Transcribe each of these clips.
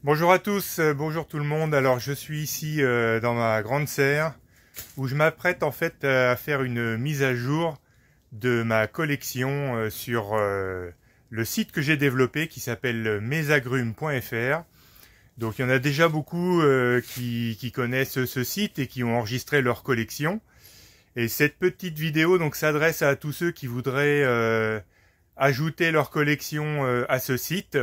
Bonjour à tous, bonjour tout le monde. Alors je suis ici dans ma grande serre où je m'apprête en fait à faire une mise à jour de ma collection sur le site que j'ai développé qui s'appelle mesagrumes.fr. Donc il y en a déjà beaucoup qui connaissent ce site et qui ont enregistré leur collection. Et cette petite vidéo donc s'adresse à tous ceux qui voudraient ajouter leur collection à ce site.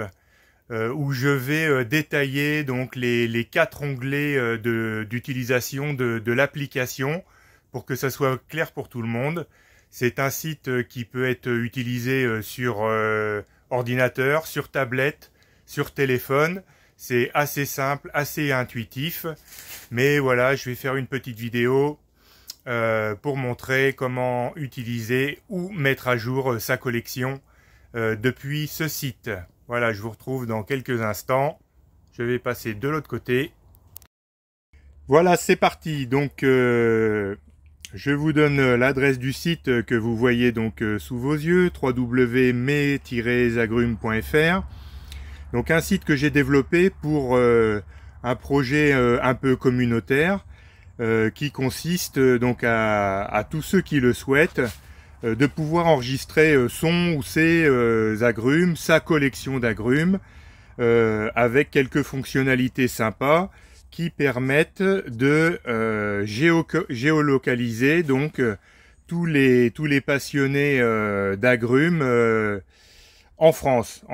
Où je vais détailler donc les 4 onglets d'utilisation de l'application pour que ça soit clair pour tout le monde. C'est un site qui peut être utilisé sur ordinateur, sur tablette, sur téléphone. C'est assez simple, assez intuitif. Mais voilà, je vais faire une petite vidéo pour montrer comment utiliser ou mettre à jour sa collection depuis ce site. Voilà, je vous retrouve dans quelques instants. Je vais passer de l'autre côté. Voilà, c'est parti. Donc, je vous donne l'adresse du site que vous voyez donc sous vos yeux, www.me-agrumes.fr. Donc, un site que j'ai développé pour un projet un peu communautaire qui consiste donc à tous ceux qui le souhaitent de pouvoir enregistrer son ou ses agrumes, sa collection d'agrumes, avec quelques fonctionnalités sympas qui permettent de géolocaliser donc tous les passionnés d'agrumes en France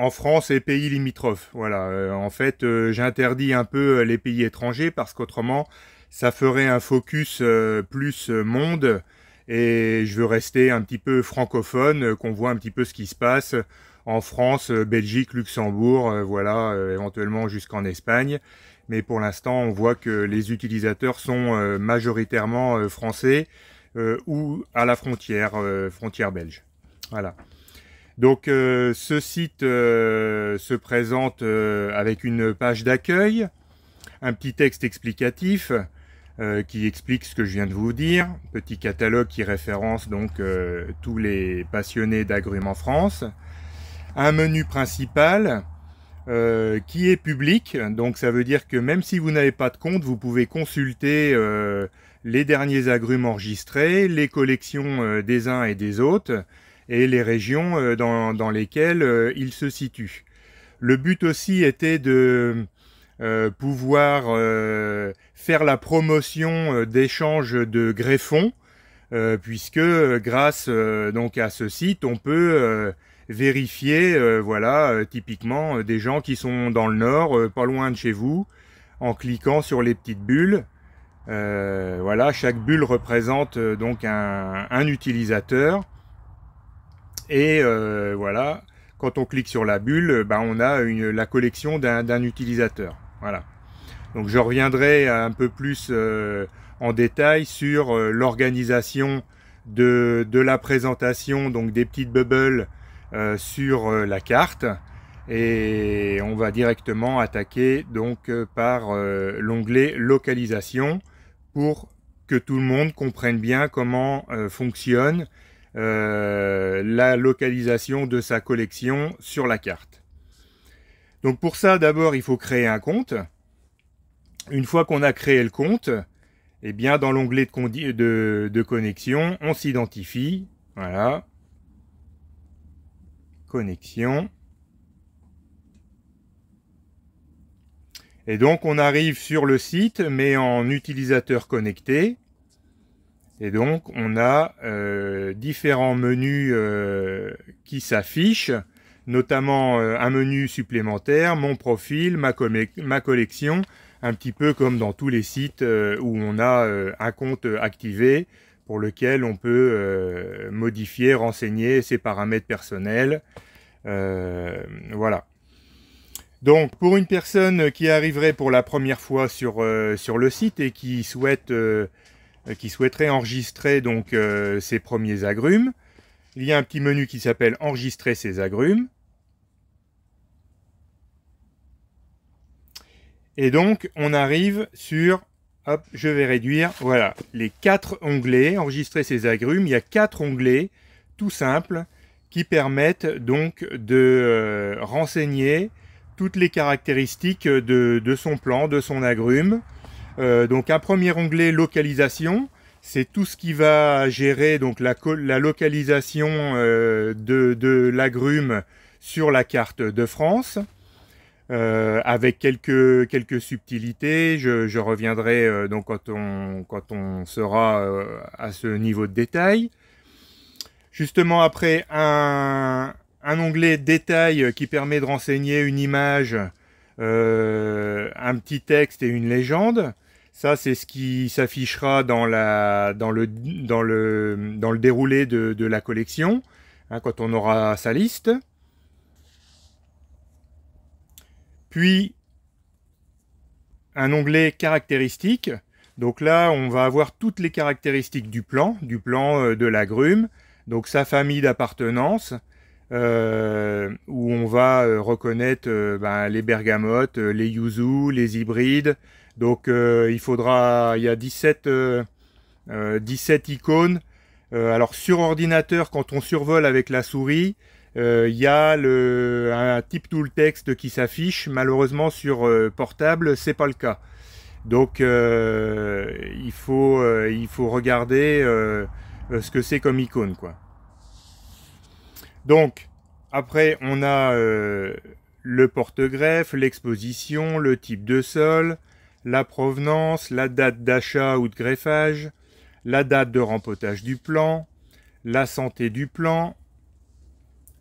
et pays limitrophes. Voilà, en fait, j'interdis un peu les pays étrangers parce qu'autrement, ça ferait un focus plus monde. Et je veux rester un petit peu francophone, qu'on voit un petit peu ce qui se passe en France, Belgique, Luxembourg, voilà, éventuellement jusqu'en Espagne. Mais pour l'instant, on voit que les utilisateurs sont majoritairement français ou à la frontière, frontière belge. Voilà. Donc ce site se présente avec une page d'accueil, un petit texte explicatif, qui explique ce que je viens de vous dire, petit catalogue qui référence donc tous les passionnés d'agrumes en France, un menu principal qui est public, donc ça veut dire que même si vous n'avez pas de compte, vous pouvez consulter les derniers agrumes enregistrés, les collections des uns et des autres, et les régions dans lesquelles ils se situent. Le but aussi était de pouvoir faire la promotion d'échanges de greffons, puisque grâce donc à ce site, on peut vérifier, voilà, typiquement des gens qui sont dans le nord, pas loin de chez vous, en cliquant sur les petites bulles. Voilà, chaque bulle représente donc un utilisateur, et voilà. Quand on clique sur la bulle, ben on a la collection d'un utilisateur. Voilà. Donc je reviendrai un peu plus en détail sur l'organisation de la présentation donc des petites bubbles sur la carte. Et on va directement attaquer donc par l'onglet localisation pour que tout le monde comprenne bien comment fonctionne la localisation de sa collection sur la carte. Donc pour ça, d'abord, il faut créer un compte. Une fois qu'on a créé le compte, eh bien dans l'onglet de connexion, on s'identifie. Voilà. Connexion. Et donc on arrive sur le site, mais en utilisateur connecté. Et donc, on a différents menus qui s'affichent, notamment un menu supplémentaire, mon profil, ma collection, un petit peu comme dans tous les sites où on a un compte activé pour lequel on peut modifier, renseigner ses paramètres personnels. Voilà. Donc, pour une personne qui arriverait pour la première fois sur le site et qui souhaiterait enregistrer donc ses premiers agrumes, il y a un petit menu qui s'appelle enregistrer ses agrumes. Et donc on arrive sur, hop, je vais réduire, voilà, les 4 onglets, enregistrer ses agrumes. Il y a 4 onglets tout simples qui permettent donc de renseigner toutes les caractéristiques de son plant, de son agrume. Donc un premier onglet localisation, c'est tout ce qui va gérer donc la localisation de l'agrume sur la carte de France, avec quelques subtilités. Je reviendrai donc quand on sera à ce niveau de détail. Justement après un onglet détail qui permet de renseigner une image, un petit texte et une légende. Ça, c'est ce qui s'affichera dans le déroulé de la collection, hein, quand on aura sa liste. Puis, un onglet caractéristiques. Donc là, on va avoir toutes les caractéristiques du plan de l'agrume. Donc sa famille d'appartenance, où on va reconnaître les bergamotes, les yuzu, les hybrides. Donc il y a 17 icônes. Alors sur ordinateur, quand on survole avec la souris, il y a un type tooltext qui s'affiche. Malheureusement sur portable, c'est pas le cas. Donc il faut regarder ce que c'est comme icône, quoi. Donc après on a le porte-greffe, l'exposition, le type de sol, la provenance, la date d'achat ou de greffage, la date de rempotage du plant, la santé du plant,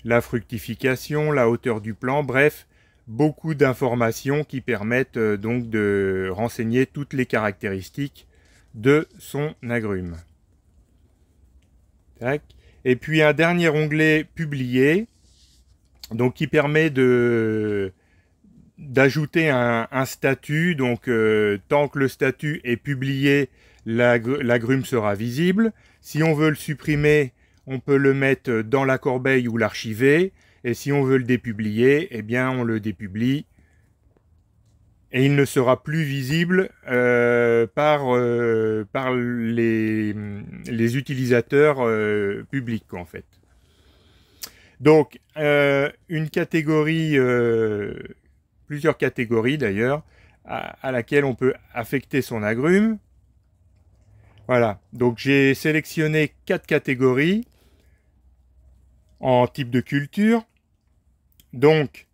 la fructification, la hauteur du plant, bref, beaucoup d'informations qui permettent donc de renseigner toutes les caractéristiques de son agrume. Tac. Et puis un dernier onglet publié, donc qui permet d'ajouter un statut. Donc tant que le statut est publié, l'agrume sera visible. Si on veut le supprimer, on peut le mettre dans la corbeille ou l'archiver. Et si on veut le dépublier, eh bien on le dépublie. Et il ne sera plus visible par les utilisateurs publics, en fait. Donc, une catégorie, plusieurs catégories d'ailleurs, à laquelle on peut affecter son agrume. Voilà, donc j'ai sélectionné 4 catégories en type de culture. Donc,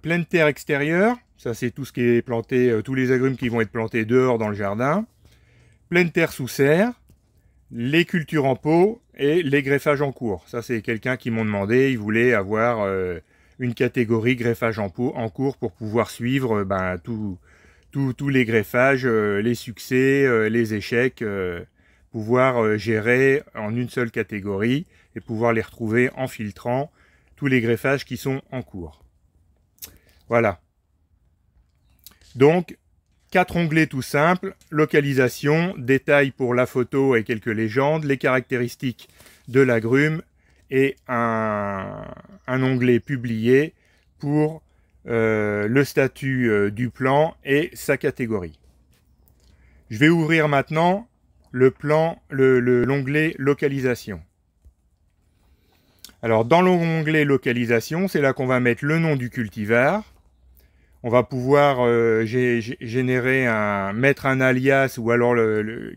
pleine terre extérieure. Ça, c'est tout ce qui est planté, tous les agrumes qui vont être plantés dehors dans le jardin. Pleine terre sous serre, les cultures en pot et les greffages en cours. Ça, c'est quelqu'un qui m'ont demandé, il voulait avoir une catégorie greffage en cours pour pouvoir suivre tous les greffages, les succès, les échecs, pouvoir gérer en une seule catégorie et pouvoir les retrouver en filtrant tous les greffages qui sont en cours. Voilà. Donc, 4 onglets tout simples, localisation, détails pour la photo et quelques légendes, les caractéristiques de l'agrume et un onglet publié pour le statut du plan et sa catégorie. Je vais ouvrir maintenant l'onglet localisation. Alors dans l'onglet localisation, c'est là qu'on va mettre le nom du cultivar. On va pouvoir mettre un alias ou alors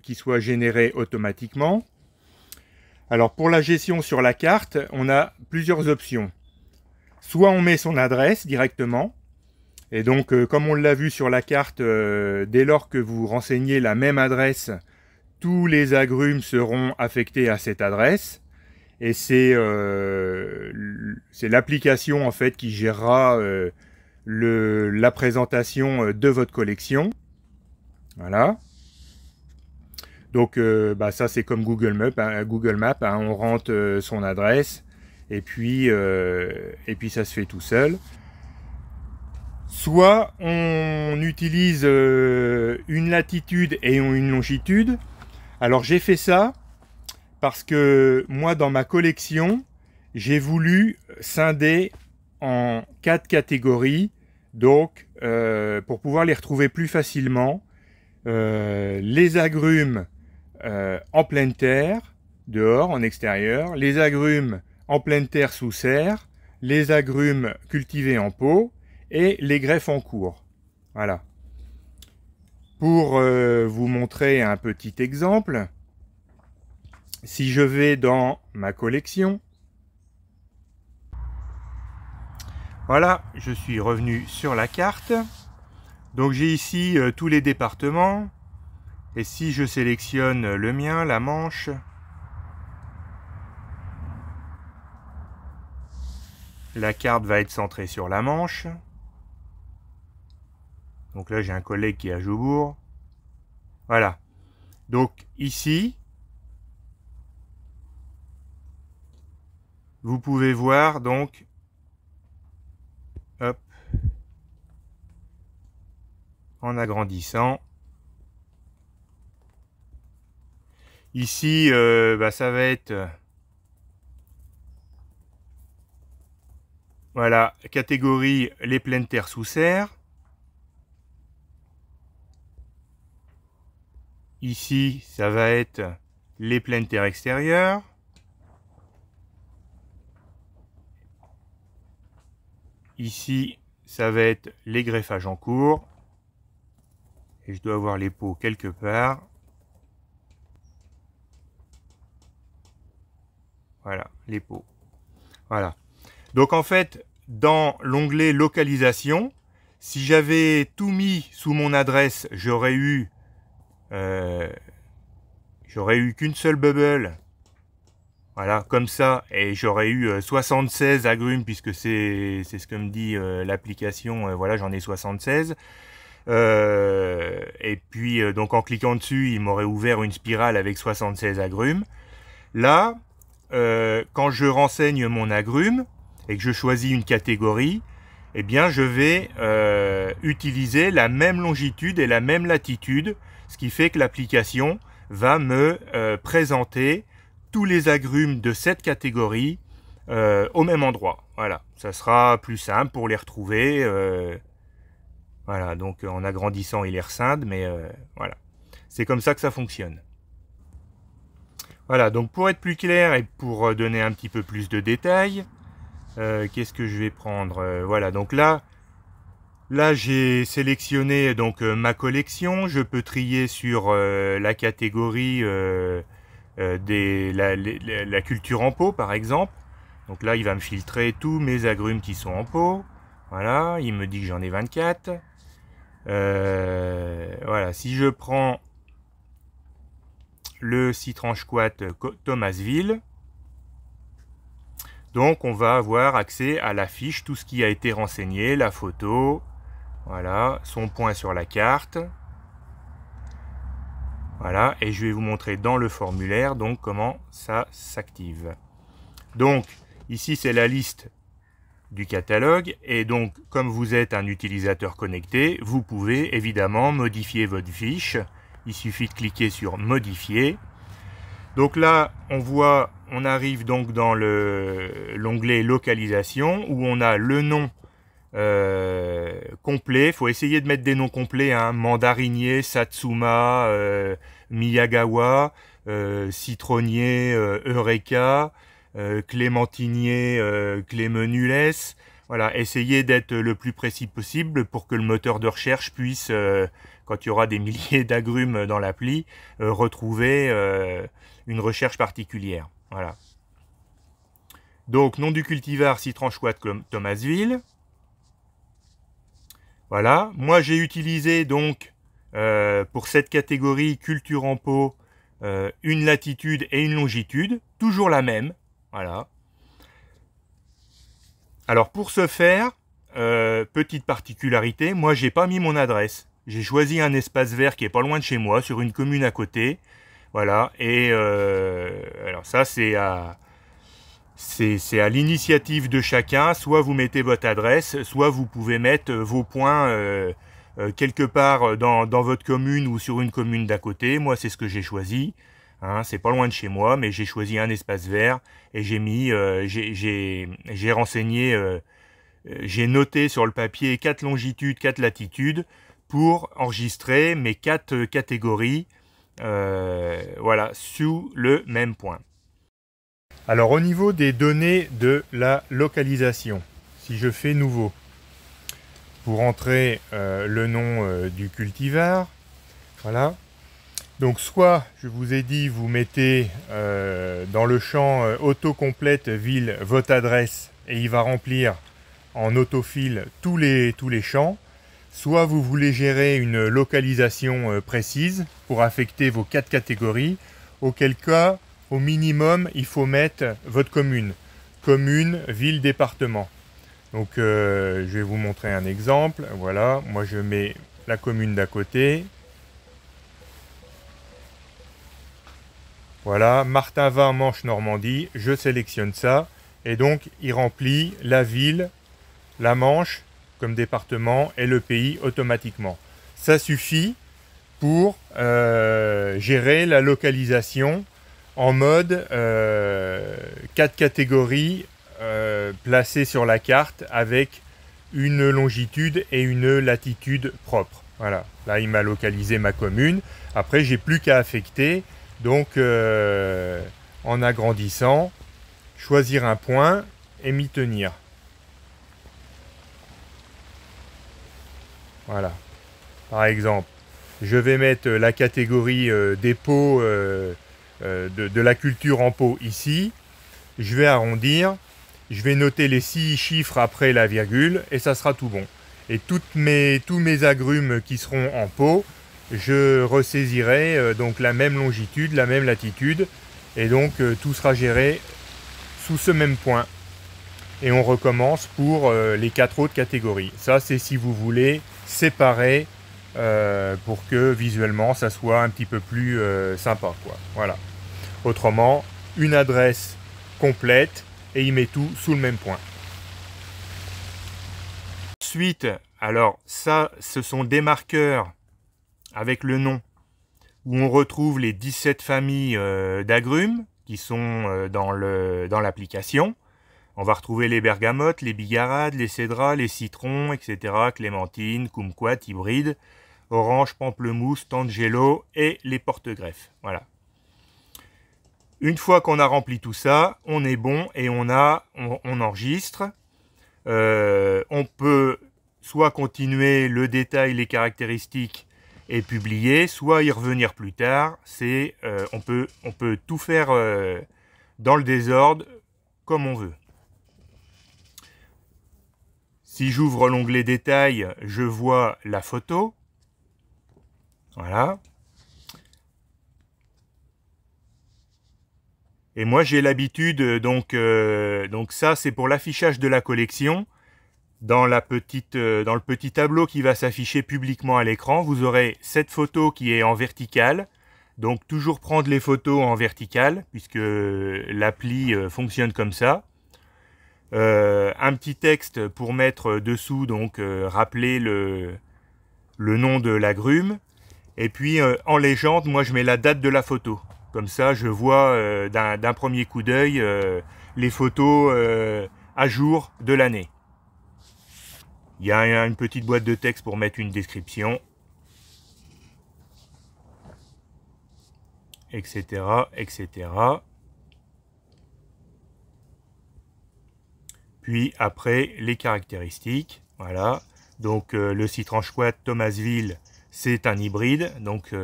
qui soit généré automatiquement. Alors pour la gestion sur la carte, on a plusieurs options. Soit on met son adresse directement, et donc comme on l'a vu sur la carte, dès lors que vous renseignez la même adresse, tous les agrumes seront affectés à cette adresse. Et c'est l'application en fait qui gérera la présentation de votre collection. Voilà. Donc ça c'est comme Google Maps, hein, on rentre son adresse et puis ça se fait tout seul. Soit on utilise une latitude et une longitude. Alors j'ai fait ça parce que moi dans ma collection j'ai voulu scinder en 4 catégories, donc pour pouvoir les retrouver plus facilement. Les agrumes en pleine terre, dehors, en extérieur, les agrumes en pleine terre sous serre, les agrumes cultivés en pot, et les greffes en cours. Voilà. Pour vous montrer un petit exemple, si je vais dans ma collection, voilà, je suis revenu sur la carte. Donc j'ai ici tous les départements. Et si je sélectionne le mien, la Manche, la carte va être centrée sur la Manche. Donc là j'ai un collègue qui est à Joubourg. Voilà. Donc ici, vous pouvez voir donc, hop, en agrandissant. Ici, ça va être, voilà, catégorie les pleines terres sous serre. Ici, ça va être les pleines terres extérieures. Ici, ça va être les greffages en cours. Et je dois avoir les pots quelque part. Voilà, les pots. Voilà. Donc en fait, dans l'onglet localisation, si j'avais tout mis sous mon adresse, j'aurais eu qu'une seule bubble. Voilà, comme ça, et j'aurais eu 76 agrumes, puisque c'est ce que me dit l'application. Voilà, j'en ai 76. Et puis, donc en cliquant dessus, il m'aurait ouvert une spirale avec 76 agrumes. Là, quand je renseigne mon agrume et que je choisis une catégorie, eh bien, je vais utiliser la même longitude et la même latitude, ce qui fait que l'application va me présenter tous les agrumes de cette catégorie au même endroit. Voilà, ça sera plus simple pour les retrouver. Voilà, donc en agrandissant, il les rescinde, mais voilà. C'est comme ça que ça fonctionne. Voilà, donc pour être plus clair et pour donner un petit peu plus de détails, qu'est-ce que je vais prendre? Voilà, donc là j'ai sélectionné donc ma collection. Je peux trier sur la catégorie la culture en pot, par exemple. Donc là, il va me filtrer tous mes agrumes qui sont en pot. Voilà, il me dit que j'en ai 24. Voilà, si je prends le citron squat Thomasville, donc on va avoir accès à la fiche, tout ce qui a été renseigné, la photo, voilà, son point sur la carte. Voilà, et je vais vous montrer dans le formulaire donc comment ça s'active. Donc ici c'est la liste du catalogue, et donc comme vous êtes un utilisateur connecté, vous pouvez évidemment modifier votre fiche. Il suffit de cliquer sur modifier. Donc là on arrive donc dans l'onglet localisation, où on a le nom complet. Il faut essayer de mettre des noms complets, hein. Mandarinier, Satsuma, Miyagawa, citronnier, Eureka, clémentinier, Clémenules. Voilà, essayez d'être le plus précis possible pour que le moteur de recherche puisse, quand il y aura des milliers d'agrumes dans l'appli, retrouver une recherche particulière. Voilà. Donc, nom du cultivar, citron squat Thomasville. Voilà. Moi, j'ai utilisé donc pour cette catégorie culture en pot une latitude et une longitude, toujours la même. Voilà. Alors pour ce faire, petite particularité, moi j'ai pas mis mon adresse. J'ai choisi un espace vert qui est pas loin de chez moi, sur une commune à côté. Voilà. Et alors ça c'est à l'initiative de chacun. Soit vous mettez votre adresse, soit vous pouvez mettre vos points quelque part dans votre commune ou sur une commune d'à côté. Moi c'est ce que j'ai choisi. Hein, c'est pas loin de chez moi, mais j'ai choisi un espace vert et j'ai mis, j'ai renseigné, j'ai noté sur le papier 4 longitudes, 4 latitudes pour enregistrer mes 4 catégories, voilà, sous le même point. Alors au niveau des données de la localisation, si je fais nouveau, pour entrer le nom du cultivar. Voilà. Donc soit, je vous ai dit, vous mettez dans le champ autocomplète ville votre adresse et il va remplir en autofile tous les champs. Soit vous voulez gérer une localisation précise pour affecter vos 4 catégories, auquel cas, au minimum, il faut mettre votre commune. Commune, ville, département. Donc je vais vous montrer un exemple. Voilà, moi je mets la commune d'à côté. Voilà, Martinvin, Manche, Normandie, je sélectionne ça. Et donc il remplit la ville, la Manche comme département et le pays automatiquement. Ça suffit pour gérer la localisation en mode 4 catégories placées sur la carte avec une longitude et une latitude propre. Voilà, là il m'a localisé ma commune. Après j'ai plus qu'à affecter, donc en agrandissant, choisir un point et m'y tenir. Voilà, par exemple, je vais mettre la catégorie des pots de la culture en pot ici. Je vais arrondir, je vais noter les 6 chiffres après la virgule et ça sera tout bon. Et tous mes agrumes qui seront en pot, je ressaisirai donc la même longitude, la même latitude et donc tout sera géré sous ce même point. Et on recommence pour les 4 autres catégories. Ça c'est si vous voulez séparer pour que visuellement ça soit un petit peu plus sympa, quoi. Voilà. Autrement, une adresse complète et il met tout sous le même point. Ensuite, alors ça, ce sont des marqueurs avec le nom où on retrouve les 17 familles d'agrumes qui sont dans l'application. On va retrouver les bergamotes, les bigarades, les cédras, les citrons, etc., clémentine, kumquat, hybride, orange, pamplemousse, tangelo et les porte-greffes. Voilà. Une fois qu'on a rempli tout ça, on est bon et on enregistre. On peut soit continuer le détail, les caractéristiques et publier, soit y revenir plus tard. On peut tout faire dans le désordre comme on veut. Si j'ouvre l'onglet détail, je vois la photo. Voilà. Et moi j'ai l'habitude, donc ça c'est pour l'affichage de la collection. Dans le petit tableau qui va s'afficher publiquement à l'écran, vous aurez cette photo qui est en verticale. Donc toujours prendre les photos en verticale, puisque l'appli fonctionne comme ça. Un petit texte pour mettre dessous, donc rappeler le nom de l'agrume. Et puis en légende, moi je mets la date de la photo. Comme ça, je vois d'un premier coup d'œil les photos à jour de l'année. Il y a une petite boîte de texte pour mettre une description, etc., etc. Puis après, les caractéristiques. Voilà. Donc le citron squat Thomasville, c'est un hybride. Donc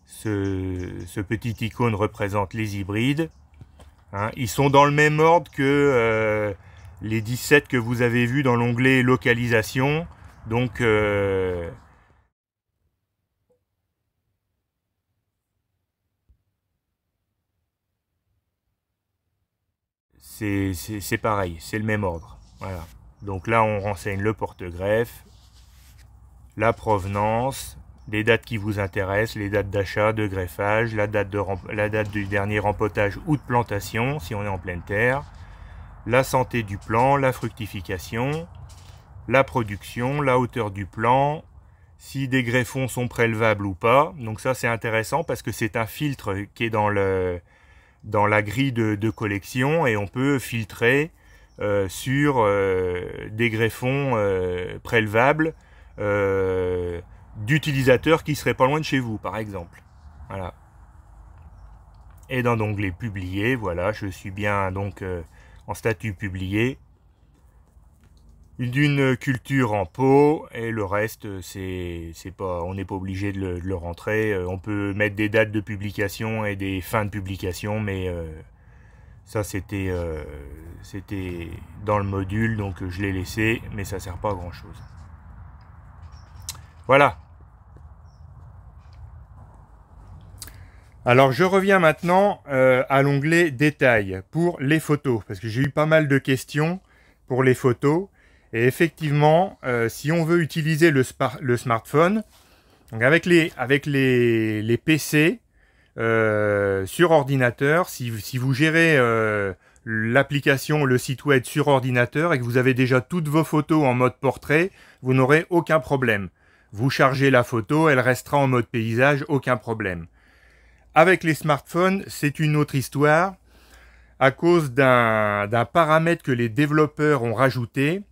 ce petit icône représente les hybrides. Hein, ils sont dans le même ordre que les 17 que vous avez vus dans l'onglet localisation. Donc c'est pareil, c'est le même ordre. Voilà. Donc là, on renseigne le porte-greffe, la provenance, les dates qui vous intéressent, les dates d'achat, de greffage, la date du dernier rempotage ou de plantation, si on est en pleine terre, la santé du plant, la fructification, la production, la hauteur du plant, si des greffons sont prélevables ou pas. Donc ça, c'est intéressant parce que c'est un filtre qui est dans la grille de collection et on peut filtrer sur des greffons prélevables d'utilisateurs qui seraient pas loin de chez vous, par exemple. Voilà. Et dans l'onglet publier, voilà, je suis bien donc en statut publié. d'une culture en pot, et le reste, c'est pas, on n'est pas obligé de le rentrer. On peut mettre des dates de publication et des fins de publication, mais ça c'était dans le module, donc je l'ai laissé, mais ça sert pas à grand chose. Voilà. Alors je reviens maintenant à l'onglet détails pour les photos, parce que j'ai eu pas mal de questions pour les photos. Et effectivement, si on veut utiliser le smartphone, donc avec les PC sur ordinateur, si vous gérez l'application, le site web sur ordinateur et que vous avez déjà toutes vos photos en mode portrait, vous n'aurez aucun problème. Vous chargez la photo, elle restera en mode paysage, aucun problème. Avec les smartphones, c'est une autre histoire à cause d'un paramètre que les développeurs ont rajouté.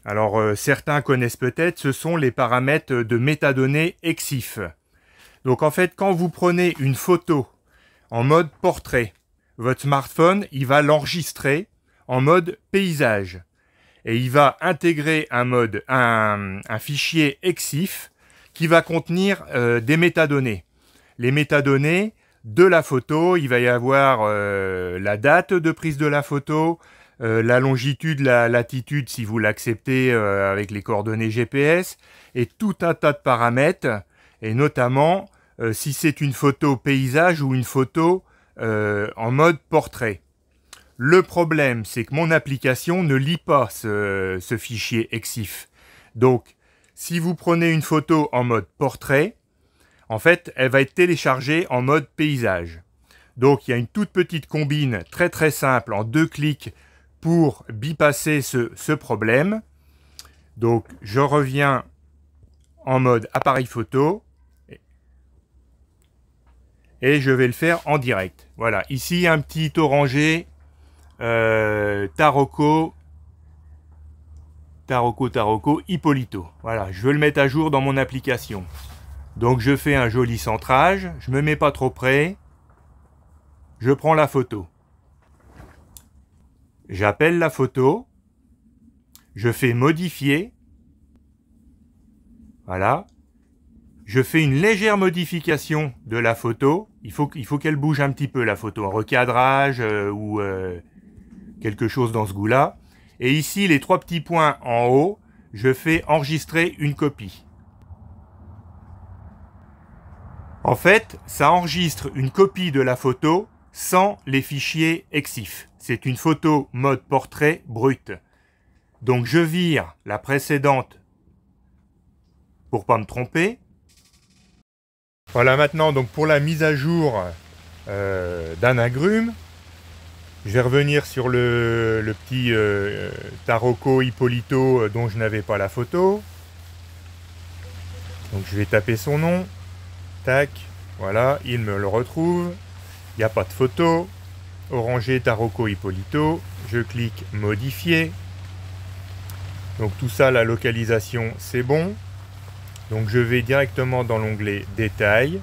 Alors certains connaissent peut-être, ce sont les paramètres de métadonnées EXIF. Donc en fait, quand vous prenez une photo en mode portrait, votre smartphone, il va l'enregistrer en mode paysage. Et il va intégrer un fichier EXIF qui va contenir des métadonnées. Les métadonnées de la photo, il va y avoir la date de prise de la photo, la longitude, la latitude si vous l'acceptez avec les coordonnées GPS, et tout un tas de paramètres, et notamment si c'est une photo paysage ou une photo en mode portrait. Le problème, c'est que mon application ne lit pas ce fichier EXIF. Donc, si vous prenez une photo en mode portrait, en fait, elle va être téléchargée en mode paysage. Donc, il y a une toute petite combine très très simple en 2 clics pour bypasser ce problème. Donc, je reviens en mode appareil photo et je vais le faire en direct. Voilà, ici un petit orangé Taroko Hippolito. Voilà, je veux le mettre à jour dans mon application. Donc je fais un joli centrage, je me mets pas trop près, je prends la photo. J'appelle la photo, je fais modifier, voilà. Je fais une légère modification de la photo, il faut qu'elle bouge un petit peu la photo, un recadrage ou quelque chose dans ce goût-là. Et ici, les 3 petits points en haut, je fais enregistrer une copie. En fait, ça enregistre une copie de la photo sans les fichiers EXIF. C'est une photo mode portrait brut. Donc je vire la précédente pour pas me tromper. Voilà maintenant donc pour la mise à jour d'un agrume. Je vais revenir sur le petit Taroko Hippolito dont je n'avais pas la photo. Donc je vais taper son nom. Tac, voilà, il me le retrouve. Il n'y a pas de photo. Orangé Taroko Hippolito. Je clique modifier. Donc tout ça, la localisation, c'est bon. Donc je vais directement dans l'onglet détails.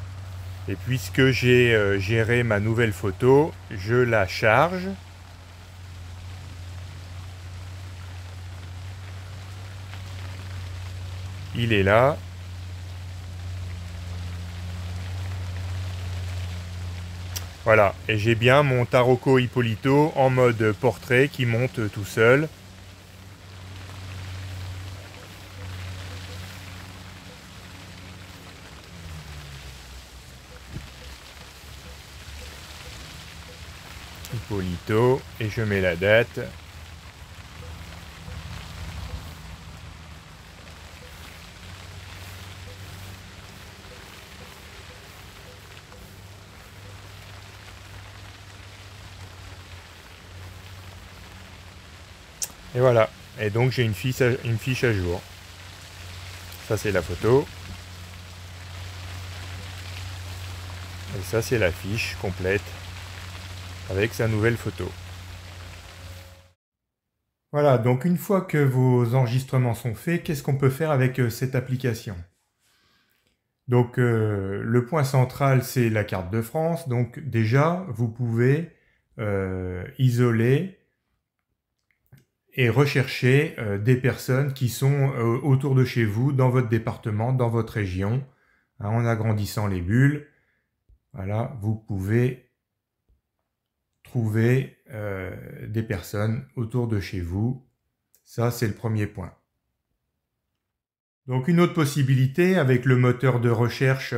Et puisque j'ai géré ma nouvelle photo, je la charge. Il est là. Voilà, et j'ai bien mon Taroko Hippolito en mode portrait qui monte tout seul. Hippolito, et je mets la date. Et voilà, et donc j'ai une fiche à jour. Ça c'est la photo. Et ça c'est la fiche complète avec sa nouvelle photo. Voilà, donc une fois que vos enregistrements sont faits, qu'est-ce qu'on peut faire avec cette application? Donc le point central c'est la carte de France. Donc déjà vous pouvez isoler et rechercher des personnes qui sont autour de chez vous, dans votre département, dans votre région. Hein, en agrandissant les bulles, voilà, vous pouvez trouver des personnes autour de chez vous. Ça, c'est le premier point. Donc une autre possibilité avec le moteur de recherche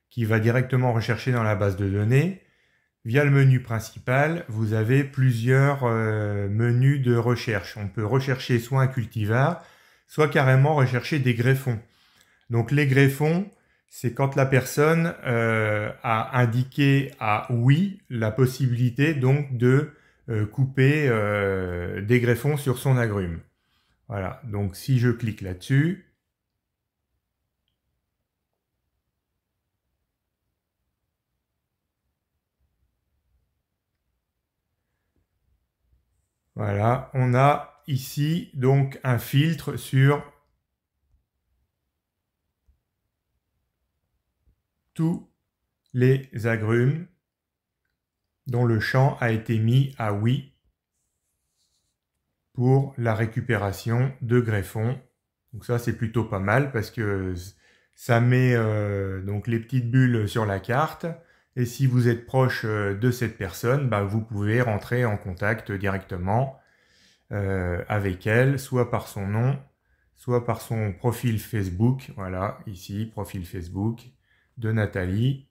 qui va directement rechercher dans la base de données, via le menu principal, vous avez plusieurs menus de recherche. On peut rechercher soit un cultivar, soit carrément rechercher des greffons. Donc les greffons, c'est quand la personne a indiqué à oui la possibilité donc de couper des greffons sur son agrume. Voilà, donc si je clique là-dessus, voilà, on a ici donc un filtre sur tous les agrumes dont le champ a été mis à oui pour la récupération de greffons. Donc ça, c'est plutôt pas mal parce que ça met donc les petites bulles sur la carte. Et si vous êtes proche de cette personne, bah, vous pouvez rentrer en contact directement avec elle, soit par son nom, soit par son profil Facebook. Voilà, ici, profil Facebook de Nathalie.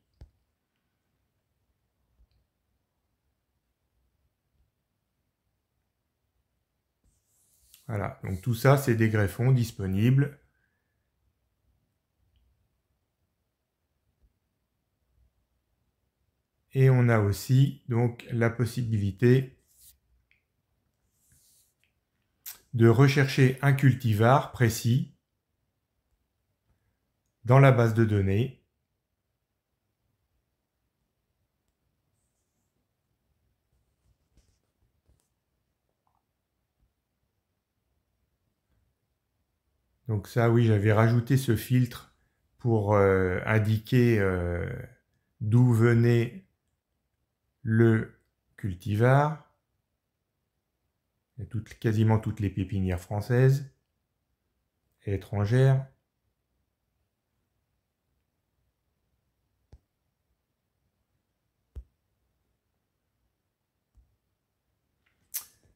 Voilà, donc tout ça, c'est des greffons disponibles. Et on a aussi donc la possibilité de rechercher un cultivar précis dans la base de données. Donc ça, oui, j'avais rajouté ce filtre pour indiquer d'où venait le cultivar. Il y a quasiment toutes les pépinières françaises et étrangères.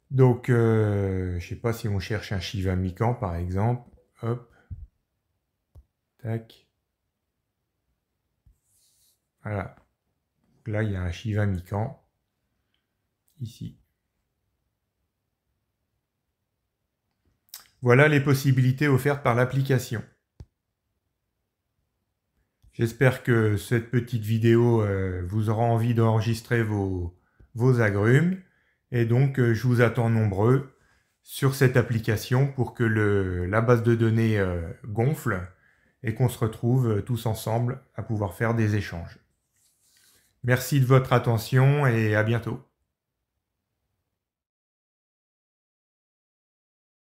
Donc, je ne sais pas si on cherche un Shiva Mikan par exemple. Hop. Tac. Voilà. Donc là, il y a un Shiva Mikan. Ici. Voilà les possibilités offertes par l'application. J'espère que cette petite vidéo vous aura envie d'enregistrer vos agrumes. Et donc, je vous attends nombreux sur cette application pour que la base de données gonfle et qu'on se retrouve tous ensemble à pouvoir faire des échanges. Merci de votre attention et à bientôt.